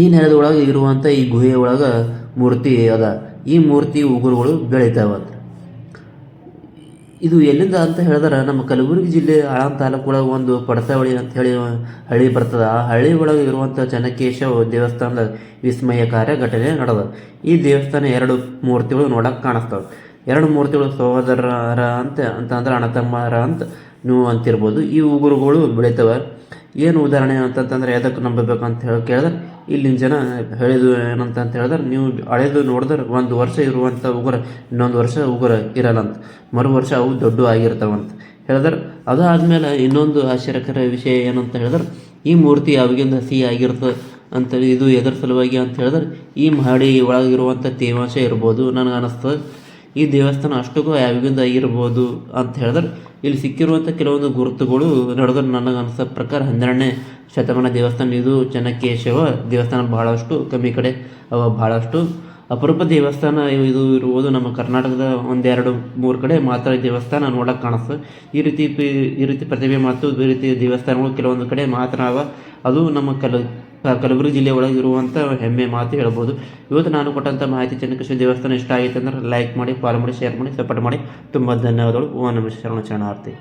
ಈ ನೆಲದ ಒಳಗೆ ಇರುವಂಥ ಈ ಗುಹೆಯ ಒಳಗೆ ಮೂರ್ತಿ ಅದ. ಈ ಮೂರ್ತಿ ಉಗುರುಗಳು ಬೆಳಿತಾವ. ಇದು ಎಲ್ಲಿಂದ ಅಂತ ಹೇಳಿದ್ರೆ ನಮ್ಮ ಕಲಬುರಗಿ ಜಿಲ್ಲೆ ಆಳಂದ ತಾಲೂಕು ಒಳಗೆ ಒಂದು ಪಡಸವಳಿ ಅಂತ ಹೇಳಿ ಹಳ್ಳಿ ಬರ್ತದೆ. ಆ ಹಳ್ಳಿ ಒಳಗೆ ಇರುವಂಥ ಚೆನ್ನಕೇಶವ ದೇವಸ್ಥಾನದ ವಿಸ್ಮಯಕಾರ್ಯ ಘಟನೆ ನಡೆದ. ಈ ದೇವಸ್ಥಾನ ಎರಡು ಮೂರ್ತಿಗಳು ನೋಡಕ್ಕೆ ಕಾಣಿಸ್ತವೆ. ಎರಡು ಮೂರ್ತಿಗಳು ಸಹೋದರರ ಅಂತಂದ್ರೆ ಅಣ್ಣತಮ್ಮರ ಅಂತ ನೀವು ಅಂತಿರ್ಬೋದು. ಈ ಉಗುರುಗಳು ಬೆಳಿತವೆ. ಏನು ಉದಾಹರಣೆ ಅಂತಂತಂದ್ರೆ ಎದಕ್ಕೆ ನಂಬಬೇಕು ಅಂತ ಕೇಳಿದ್ರೆ, ಇಲ್ಲಿನ ಜನ ಹೇಳಿದ್ದು ಏನಂತ ಹೇಳಿದ್ರೆ, ನೀವು ಹಳೇದು ನೋಡಿದ್ರೆ ಒಂದು ವರ್ಷ ಇರುವಂಥ ಉಗುರ ಇನ್ನೊಂದು ವರ್ಷ ಉಗುರ ಇರಲ್ಲಂತ, ಮರು ವರ್ಷ ಅವು ದೊಡ್ಡ ಆಗಿರ್ತಾವಂತ ಹೇಳಿದ್ರೆ. ಅದಾದಮೇಲೆ ಇನ್ನೊಂದು ಆಶ್ಚರ್ಯಕರ ವಿಷಯ ಏನಂತ ಹೇಳಿದ್ರೆ, ಈ ಮೂರ್ತಿ ಯಾವಾಗಿಂದ ಸಿಹಿ ಆಗಿರ್ತದೆ ಅಂತ. ಇದು ಎದರ ಸಲುವಾಗಿ ಅಂತ ಹೇಳಿದ್ರೆ, ಈ ಮಹಡಿ ಒಳಗಿರುವಂಥ ತೇವಾಂಶ ಇರ್ಬೋದು ನನಗೆ ಅನ್ನಿಸ್ತದೆ. ಈ ದೇವಸ್ಥಾನ ಅಷ್ಟಕ್ಕೂ ಯಾವಾಗಿಂದ ಇರ್ಬೋದು ಅಂತ ಹೇಳಿದ್ರೆ, ಇಲ್ಲಿ ಸಿಕ್ಕಿರುವಂಥ ಕೆಲವೊಂದು ಗುರುತುಗಳು ನಡೆದ್ರೆ ನನಗೆ ಅನಿಸೋ ಪ್ರಕಾರ 12ನೇ ಶತಮಾನ ದೇವಸ್ಥಾನ ಇದು. ಚೆನ್ನಕೇಶವ ದೇವಸ್ಥಾನ ಭಾಳಷ್ಟು ಕಮ್ಮಿ ಕಡೆ ಭಾಳಷ್ಟು ಅಪರೂಪ ದೇವಸ್ಥಾನ ಇದು ಇರುವುದು. ನಮ್ಮ ಕರ್ನಾಟಕದ ಒಂದೆರಡು ಮೂರು ಕಡೆ ಮಾತ್ರ ಈ ದೇವಸ್ಥಾನ ನೋಡೋಕೆ ಕಾಣಿಸ್ತದೆ. ಈ ರೀತಿ ಪ್ರತಿಭೆ ಮತ್ತು ಈ ರೀತಿ ದೇವಸ್ಥಾನಗಳು ಕೆಲವೊಂದು ಕಡೆ ಮಾತ್ರ ಅವ. ಅದು ನಮ್ಮ ಕಲಬುರಗಿ ಜಿಲ್ಲೆ ಒಳಗೆ ಇರುವಂಥ ಹೆಮ್ಮೆ ಮಾತು ಹೇಳ್ಬೋದು. ಇವತ್ತು ನಾನು ಕೊಟ್ಟಂಥ ಮಾಹಿತಿ ಚೆನ್ನಕೇಶವ ದೇವಸ್ಥಾನ ಇಷ್ಟ ಆಯಿತು ಅಂದ್ರೆ ಲೈಕ್ ಮಾಡಿ, ಫಾಲೋ ಮಾಡಿ, ಶೇರ್ ಮಾಡಿ, ಸಪೋರ್ಟ್ ಮಾಡಿ. ತುಂಬ ಧನ್ಯವಾದಗಳು. ಓ ನಮಃ ಶರಣ ಶರಣಾರ್ಥಿ.